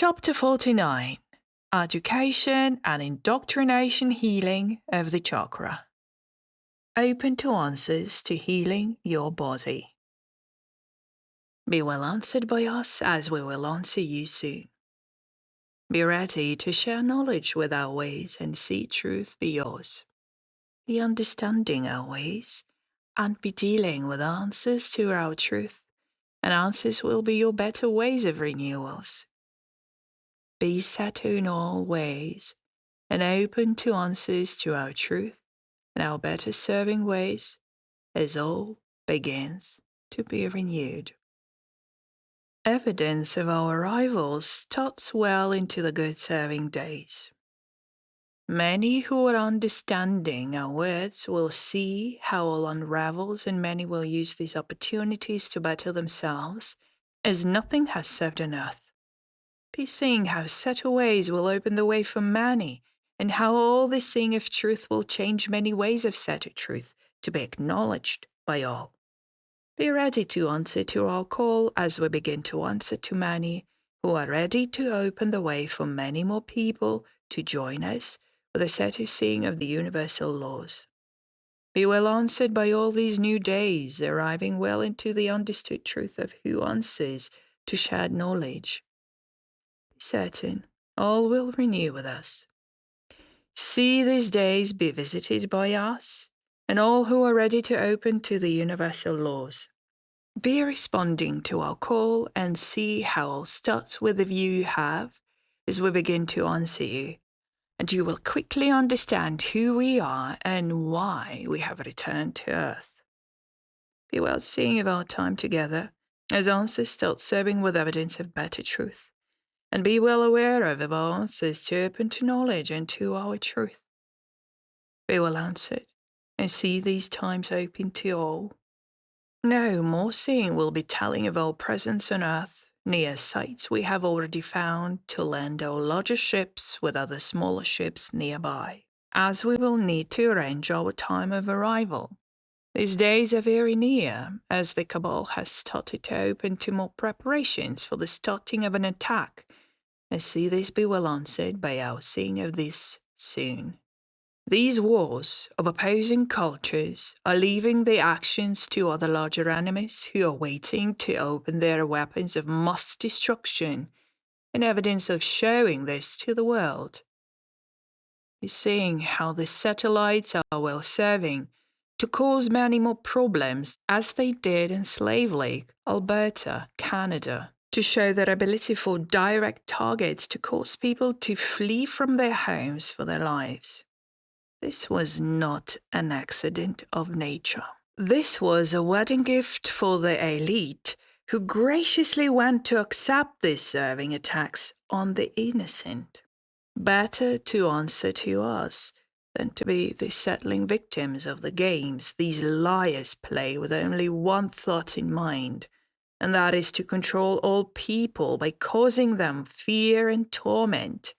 Chapter 49. Education and Indoctrination Healing of the Chakra. Open to answers to healing your body. Be well answered by us as we will answer you soon. Be ready to share knowledge with our ways and see truth be yours. Be understanding our ways and be dealing with answers to our truth, and answers will be your better ways of renewals. Be set in all ways and open to answers to our truth and our better serving ways as all begins to be renewed. Evidence of our arrival starts well into the good serving days. Many who are understanding our words will see how all unravels, and many will use these opportunities to better themselves, as nothing has served on earth. Be seeing how set ways will open the way for many, and how all the seeing of truth will change many ways of set truth to be acknowledged by all. Be ready to answer to our call as we begin to answer to many who are ready to open the way for many more people to join us with a set of seeing of the universal laws. Be well answered by all these new days, arriving well into the understood truth of who answers to shared knowledge. Certain, all will renew with us. See these days be visited by us, and all who are ready to open to the universal laws. Be responding to our call and see how all starts with the view you have as we begin to answer you, and you will quickly understand who we are and why we have returned to earth. Be well seeing of our time together as answers start serving with evidence of better truth. And be well aware of our answers to open to knowledge and to our truth. Be well answered, and see these times open to all. No more seeing will be telling of our presence on earth, near sites we have already found to land our larger ships with other smaller ships nearby, as we will need to arrange our time of arrival. These days are very near, as the Cabal has started to open to more preparations for the starting of an attack. I see this be well answered by our seeing of this soon. These wars of opposing cultures are leaving the actions to other larger enemies who are waiting to open their weapons of mass destruction in evidence of showing this to the world. You're seeing how the satellites are well serving to cause many more problems as they did in Slave Lake, Alberta, Canada, to show their ability for direct targets to cause people to flee from their homes for their lives. This was not an accident of nature. This was a wedding gift for the elite who graciously went to accept these serving attacks on the innocent. Better to answer to us than to be the settling victims of the games these liars play with only one thought in mind, and that is to control all people by causing them fear and torment.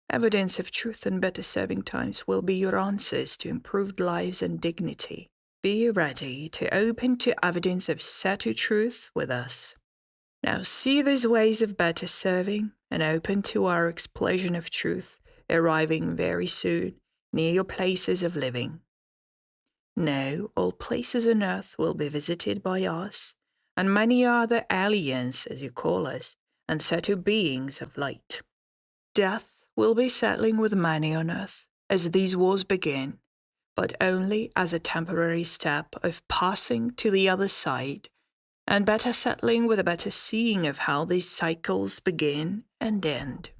Evidence of truth and better serving times will be your answers to improved lives and dignity. Be ready to open to evidence of set truth with us. Now see these ways of better serving and open to our explosion of truth, arriving very soon near your places of living. Know all places on earth will be visited by us, and many other aliens, as you call us, and set of beings of light. Death will be settling with many on earth as these wars begin, but only as a temporary step of passing to the other side, and better settling with a better seeing of how these cycles begin and end.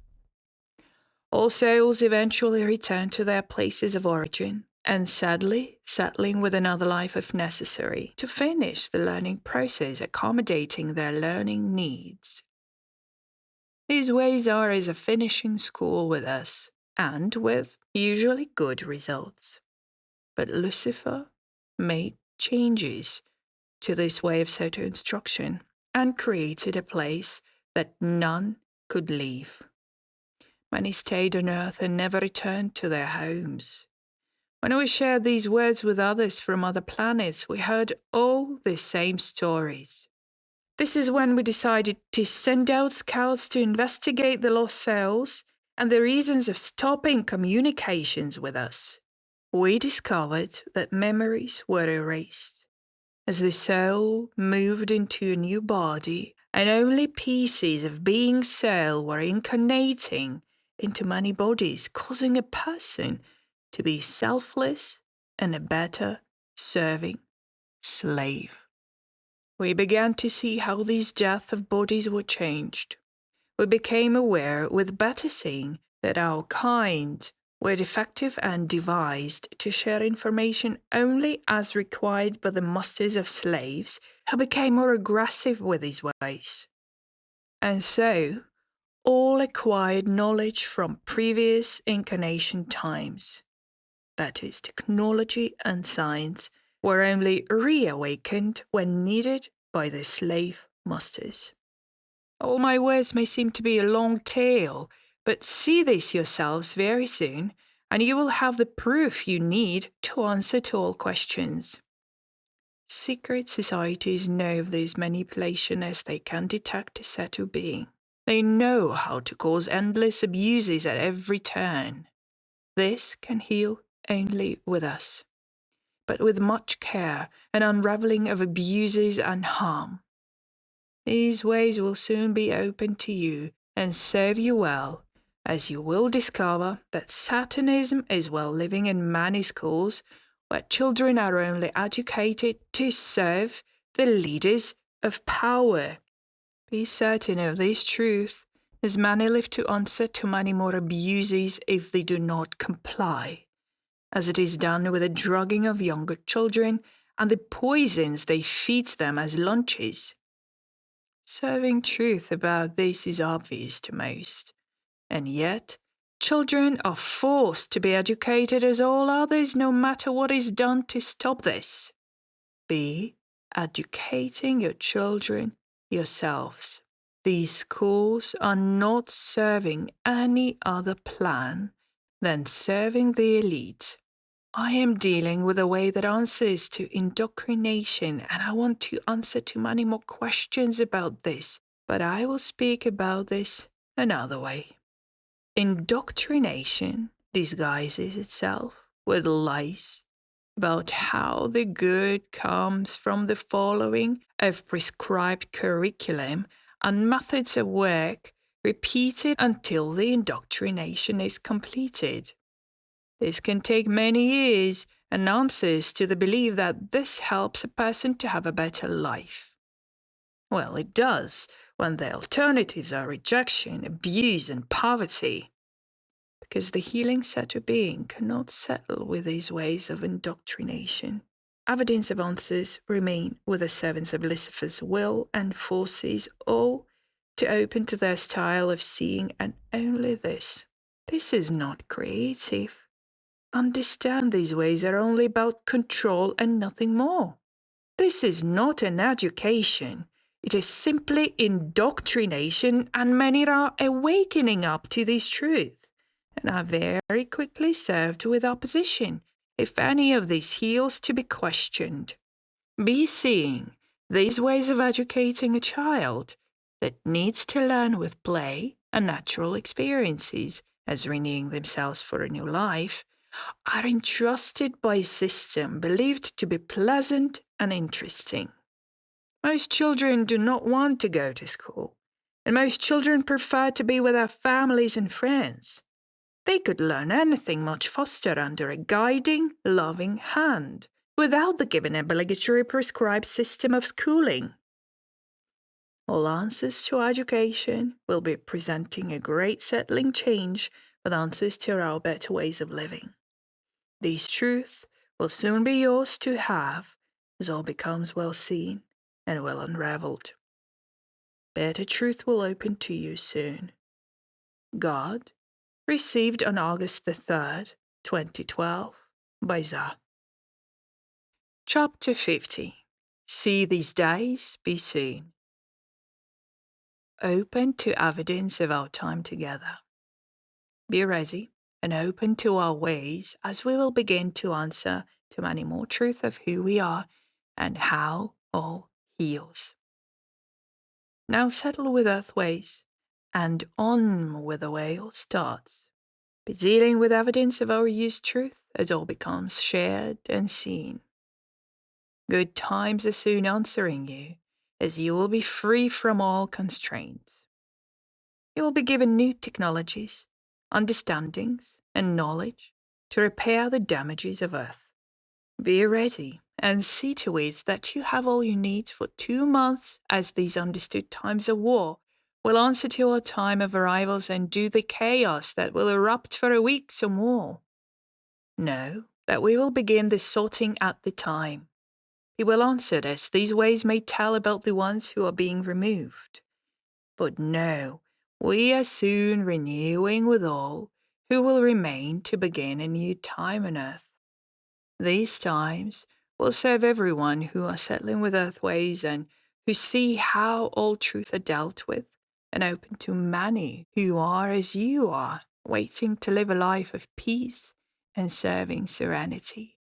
All souls eventually return to their places of origin, and sadly settling with another life if necessary to finish the learning process accommodating their learning needs. These ways are as a finishing school with us, and with usually good results. But Lucifer made changes to this way of instruction and created a place that none could leave. Many stayed on earth and never returned to their homes. When we shared these words with others from other planets, we heard all the same stories. This is when we decided to send out scouts to investigate the lost cells and the reasons of stopping communications with us. We discovered that memories were erased as the soul moved into a new body, and only pieces of being soul were incarnating into many bodies, causing a person to be selfless and a better serving slave. We began to see how these deaths of bodies were changed. We became aware with better seeing that our kind were defective and devised to share information only as required by the masters of slaves, who became more aggressive with these ways. And so, all acquired knowledge from previous incarnation times, that is, technology and science, were only reawakened when needed by the slave masters. All my words may seem to be a long tale, but see this yourselves very soon, and you will have the proof you need to answer to all questions. Secret societies know of this manipulation as they can detect a subtle being. They know how to cause endless abuses at every turn. This can heal only with us, but with much care and unraveling of abuses and harm. These ways will soon be open to you and serve you well, as you will discover that Satanism is well living in many schools where children are only educated to serve the leaders of power. Be certain of this truth, as many live to answer to many more abuses if they do not comply, as it is done with the drugging of younger children and the poisons they feed them as lunches. Serving truth about this is obvious to most, and yet children are forced to be educated as all others no matter what is done to stop this. Be educating your children yourselves. These schools are not serving any other plan than serving the elite. I am dealing with a way that answers to indoctrination, and I want to answer to many more questions about this, but I will speak about this another way. Indoctrination disguises itself with lies about how the good comes from the following of prescribed curriculum and methods of work repeated until the indoctrination is completed. This can take many years and answers to the belief that this helps a person to have a better life. Well, it does when the alternatives are rejection, abuse, and poverty, because the healing set of being cannot settle with these ways of indoctrination. Evidence of answers remain with the servants of Lucifer's will and forces all to open to their style of seeing, and only this. This is not creative. Understand these ways are only about control and nothing more. This is not an education. It is simply indoctrination, and many are awakening up to this truth, and are very quickly served with opposition, if any of this heals to be questioned. Be seeing these ways of educating a child that needs to learn with play and natural experiences as renewing themselves for a new life, are entrusted by a system believed to be pleasant and interesting. Most children do not want to go to school, and most children prefer to be with their families and friends. They could learn anything much faster under a guiding, loving hand, without the given obligatory prescribed system of schooling. All answers to education will be presenting a great settling change with answers to our better ways of living. These truths will soon be yours to have as all becomes well seen and well unraveled. Better truth will open to you soon. God, received on August the 3rd, 2012, by Za. Chapter 50. See these days be soon. Open to evidence of our time together. Be ready and open to our ways as we will begin to answer to many more truth of who we are and how all heals. Now settle with earth ways, and on with the way all starts. Be dealing with evidence of overused truth as all becomes shared and seen. Good times are soon answering you, as you will be free from all constraints. You will be given new technologies, understandings, and knowledge to repair the damages of Earth. Be ready and see to it that you have all you need for 2 months, as these understood times of war will answer to our time of arrivals and do the chaos that will erupt for a week or more. Know that we will begin the sorting at the time. He will answer us. These ways may tell about the ones who are being removed. But no, we are soon renewing with all who will remain to begin a new time on earth. These times will serve everyone who are settling with earth ways and who see how all truth are dealt with, and open to many who are as you are, waiting to live a life of peace and serving serenity.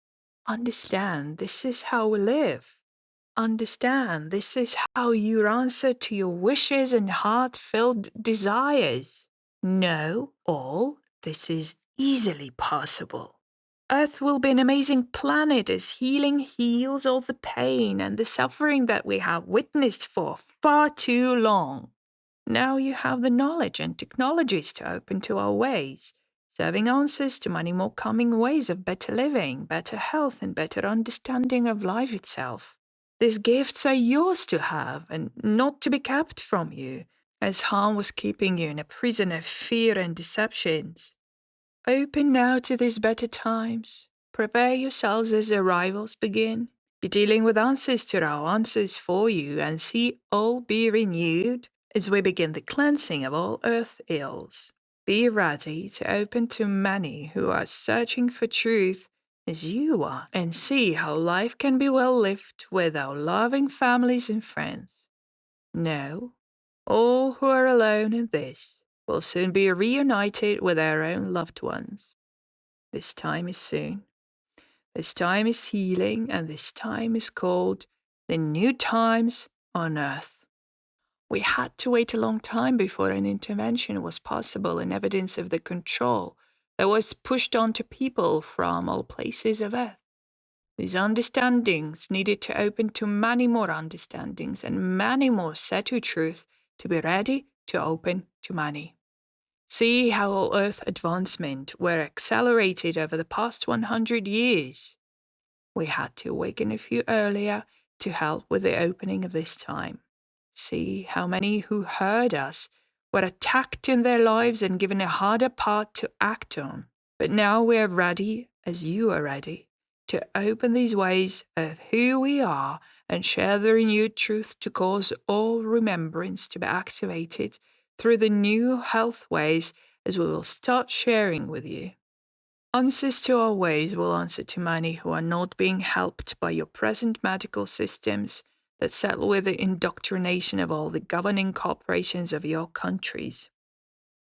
Understand, this is how we live. Understand, this is how you answer to your wishes and heart-filled desires. Know all this is easily possible. Earth will be an amazing planet as healing heals all the pain and the suffering that we have witnessed for far too long. Now you have the knowledge and technologies to open to our ways, serving answers to many more coming ways of better living, better health, and better understanding of life itself. These gifts are yours to have and not to be kept from you, as harm was keeping you in a prison of fear and deceptions. Open now to these better times. Prepare yourselves as arrivals begin. Be dealing with answers to our answers for you, and see all be renewed as we begin the cleansing of all earth ills. Be ready to open to many who are searching for truth as you are, and see how life can be well lived with our loving families and friends. Know, all who are alone in this will soon be reunited with their own loved ones. This time is soon. This time is healing, and this time is called the new times on earth. We had to wait a long time before an intervention was possible in evidence of the control that was pushed onto people from all places of earth. These understandings needed to open to many more understandings and many more set to truth to be ready to open to many. See how all earth advancement were accelerated over the past 100 years. We had to awaken a few earlier to help with the opening of this time. See how many who heard us were attacked in their lives and given a harder part to act on. But now we are ready, as you are ready, to open these ways of who we are and share the renewed truth to cause all remembrance to be activated through the new health ways, as we will start sharing with you. Answers to our ways will answer to many who are not being helped by your present medical systems that settle with the indoctrination of all the governing corporations of your countries.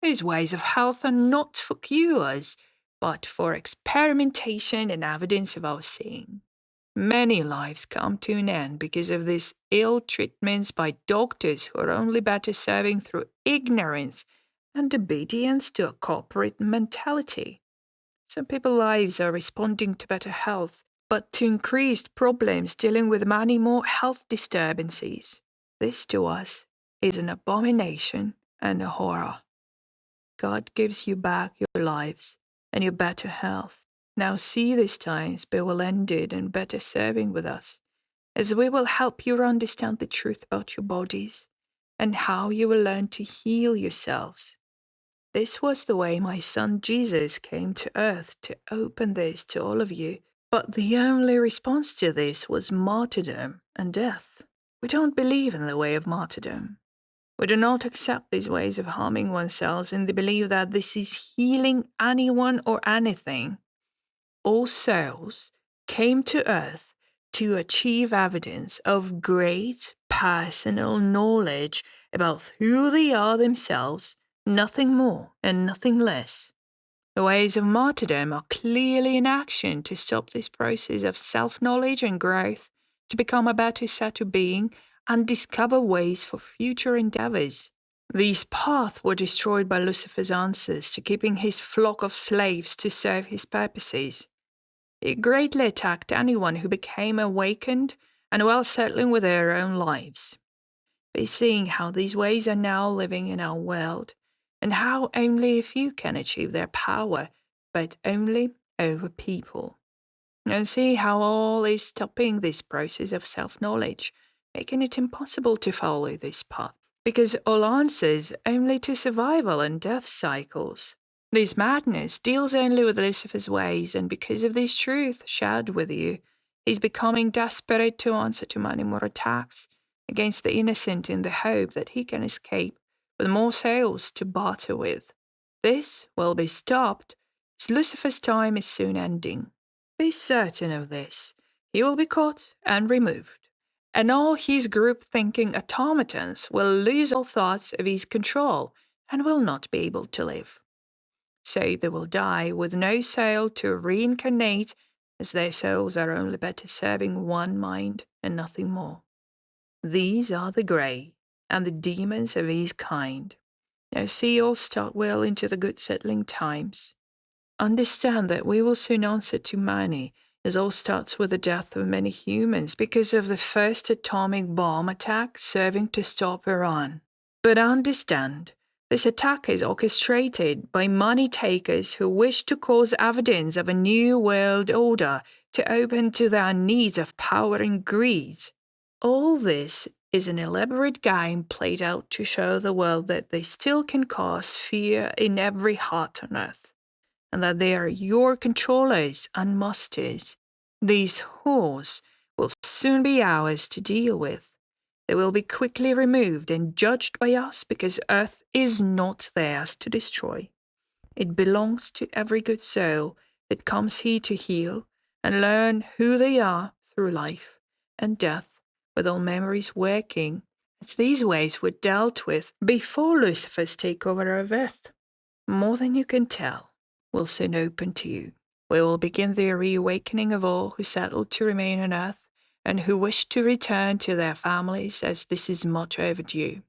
These ways of health are not for cures, but for experimentation and evidence of our seeing. Many lives come to an end because of these ill treatments by doctors who are only better serving through ignorance and obedience to a corporate mentality. Some people's lives are responding to better health, but to increased problems dealing with many more health disturbances. This to us is an abomination and a horror. God gives you back your lives and your better health. Now see these times be well ended and better serving with us, as we will help you understand the truth about your bodies and how you will learn to heal yourselves. This was the way my son Jesus came to earth to open this to all of you. But the only response to this was martyrdom and death. We don't believe in the way of martyrdom. We do not accept these ways of harming oneself in the belief that this is healing anyone or anything. All souls came to earth to achieve evidence of great personal knowledge about who they are themselves, nothing more and nothing less. The ways of martyrdom are clearly in action to stop this process of self-knowledge and growth, to become a better set of being and discover ways for future endeavors. These paths were destroyed by Lucifer's answers to keeping his flock of slaves to serve his purposes. It greatly attacked anyone who became awakened and well settling with their own lives. By seeing how these ways are now living in our world, and how only a few can achieve their power, but only over people. And see how all is stopping this process of self-knowledge, making it impossible to follow this path, because all answers only to survival and death cycles. This madness deals only with Lucifer's ways, and because of this truth shared with you, he's becoming desperate to answer to many more attacks against the innocent in the hope that he can escape with more souls to barter with. This will be stopped, as Lucifer's time is soon ending. Be certain of this. He will be caught and removed, and all his group-thinking automatons will lose all thoughts of his control and will not be able to live. So they will die with no soul to reincarnate, as their souls are only better serving one mind and nothing more. These are the grey, and the demons of his kind. Now see all start well into the good settling times. Understand that we will soon answer to many, as all starts with the death of many humans because of the first atomic bomb attack serving to stop Iran. But understand, this attack is orchestrated by money takers who wish to cause evidence of a new world order to open to their needs of power and greed. All this is an elaborate game played out to show the world that they still can cause fear in every heart on earth, and that they are your controllers and masters. These whores will soon be ours to deal with. They will be quickly removed and judged by us because Earth is not theirs to destroy. It belongs to every good soul that comes here to heal and learn who they are through life and death, with all memories working, as these ways were dealt with before Lucifer's takeover of Earth. More than you can tell will soon open to you. We will begin the reawakening of all who settled to remain on Earth and who wish to return to their families, as this is much overdue.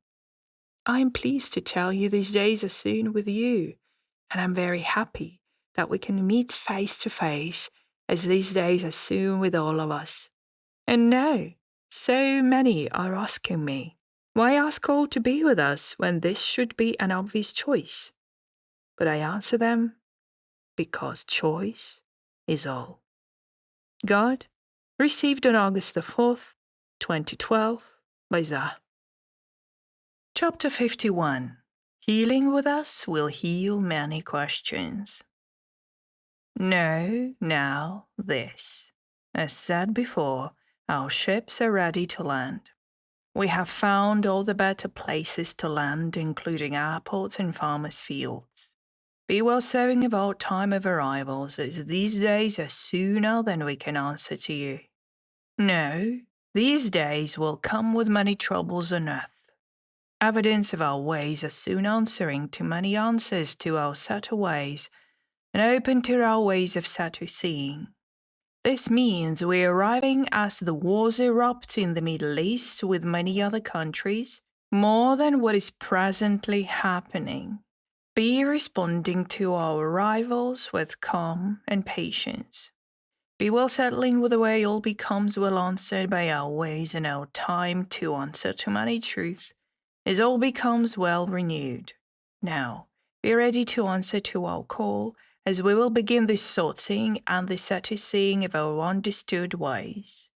I am pleased to tell you these days are soon with you, and I'm very happy that we can meet face to face, as these days are soon with all of us. And now, so many are asking me, why ask all to be with us when this should be an obvious choice? But I answer them, because choice is all. God, received on August the 4th, 2012, by Zah. Chapter 51. Healing with us will heal many questions. Know now this. As said before, our ships are ready to land. We have found all the better places to land, including airports and farmers' fields. Be well serving of our time of arrivals, as these days are sooner than we can answer to you. No, these days will come with many troubles on earth. Evidence of our ways are soon answering to many answers to our subtle ways, and open to our ways of subtle seeing. This means we're arriving as the wars erupt in the Middle East with many other countries, more than what is presently happening. Be responding to our arrivals with calm and patience. Be well settling with the way all becomes well answered by our ways and our time to answer to many truths, as all becomes well renewed. Now, be ready to answer to our call, as we will begin the sorting and the seeing of our understood ways.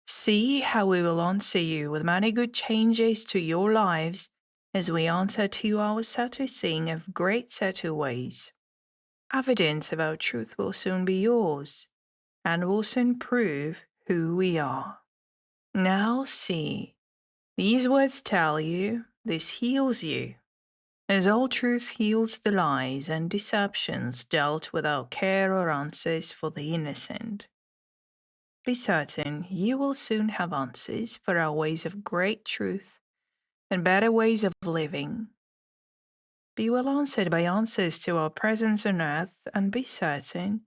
See how we will answer you with many good changes to your lives, as we answer to our seeing of great subtle ways. Evidence of our truth will soon be yours, and will soon prove who we are. Now see, these words tell you, this heals you, as all truth heals the lies and deceptions dealt without care or answers for the innocent. Be certain you will soon have answers for our ways of great truth and better ways of living. Be well answered by answers to our presence on earth, and be certain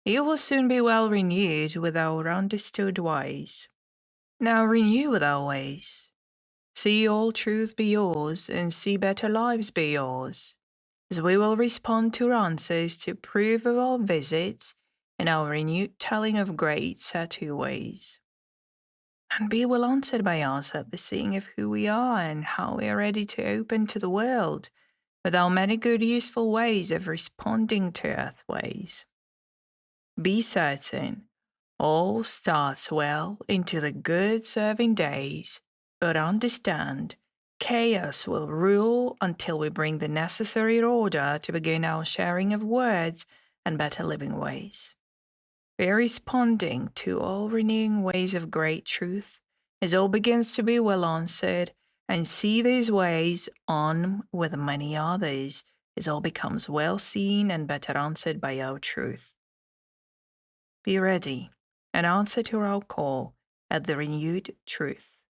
you will soon be well renewed with our understood ways. Now renew with our ways. See all truth be yours, and see better lives be yours, as we will respond to answers to prove of our visits and our renewed telling of great Satu ways. And be well answered by us at the seeing of who we are and how we are ready to open to the world, with our many good useful ways of responding to earth ways. Be certain, all starts well into the good serving days, but understand, chaos will rule until we bring the necessary order to begin our sharing of words and better living ways. Be responding to all renewing ways of great truth, as all begins to be well answered, and see these ways on with many others, as all becomes well seen and better answered by our truth. Be ready and answer to our call at the renewed truth.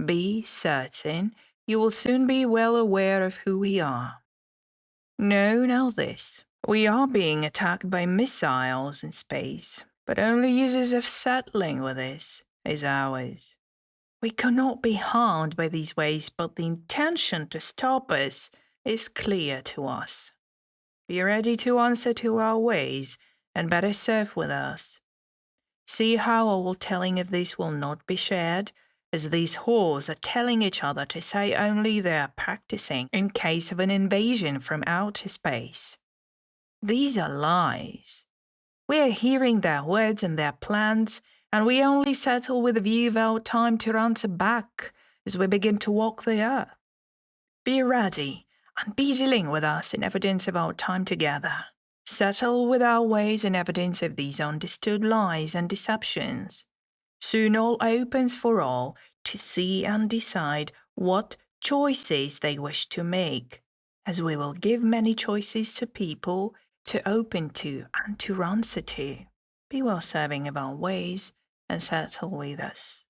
Be certain you will soon be well aware of who we are. Know now this: we are being attacked by missiles in space, but only uses of settling with this is ours. We cannot be harmed by these ways, but the intention to stop us is clear to us. Be ready to answer to our ways and better serve with us. See how all telling of this will not be shared, as these whores are telling each other to say only they are practicing in case of an invasion from outer space. These are lies. We are hearing their words and their plans, and we only settle with a view of our time to answer back as we begin to walk the earth. Be ready and be dealing with us in evidence of our time together. Settle with our ways in evidence of these understood lies and deceptions. Soon all opens for all to see and decide what choices they wish to make, as we will give many choices to people to open to and to answer to. Be well serving of our ways and settle with us,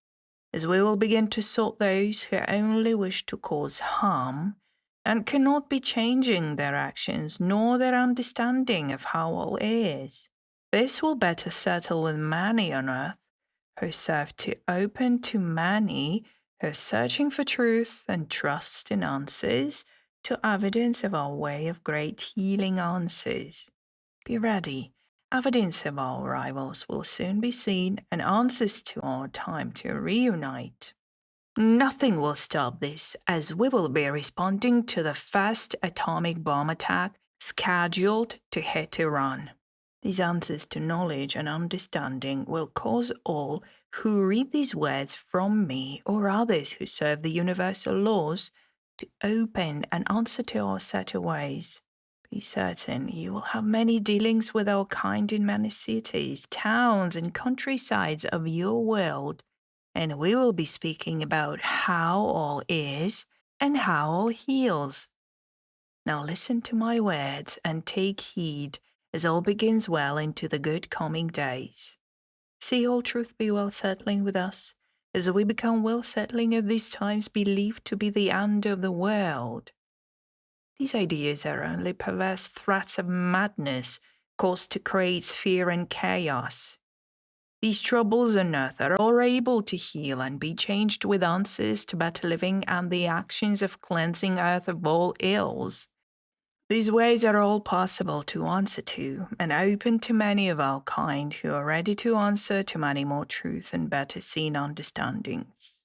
as we will begin to sort those who only wish to cause harm and cannot be changing their actions nor their understanding of how all is. This will better settle with many on earth who serve to open to many who are searching for truth and trust in answers to evidence of our way of great healing answers. Be ready. Evidence of our arrivals will soon be seen and answers to our time to reunite. Nothing will stop this, as we will be responding to the first atomic bomb attack scheduled to hit Iran. These answers to knowledge and understanding will cause all who read these words from me or others who serve the universal laws to open and answer to our set of ways. Be certain you will have many dealings with our kind in many cities, towns, and countrysides of your world, and we will be speaking about how all is and how all heals. Now listen to my words and take heed, as all begins well into the good coming days. See all truth be well settling with us, as we become well settling at these times believed to be the end of the world. These ideas are only perverse threats of madness caused to create fear and chaos. These troubles on earth are all able to heal and be changed with answers to better living and the actions of cleansing earth of all ills. These ways are all possible to answer to and open to many of our kind who are ready to answer to many more truth and better seen understandings.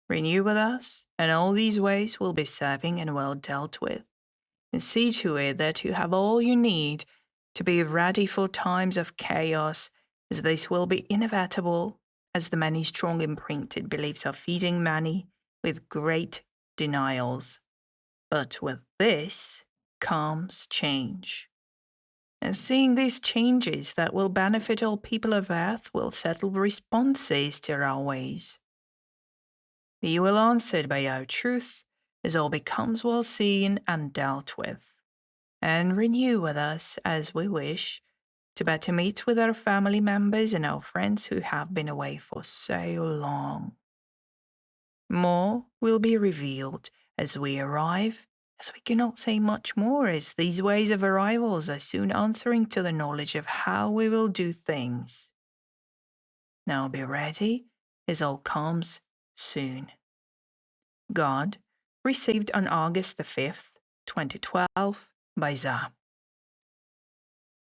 Renew with us, and all these ways will be serving and well dealt with. And see to it that you have all you need to be ready for times of chaos, as this will be inevitable, as the many strong imprinted beliefs are feeding many with great denials. But with this comes change. And seeing these changes that will benefit all people of earth will settle responses to our ways. Be well answered by our truth, as all becomes well seen and dealt with, and renew with us as we wish to better meet with our family members and our friends who have been away for so long. More will be revealed as we arrive, as we cannot say much more, as these ways of arrivals are soon answering to the knowledge of how we will do things. Now be ready, as all comes soon. God, received on August the 5th, 2012, by Za.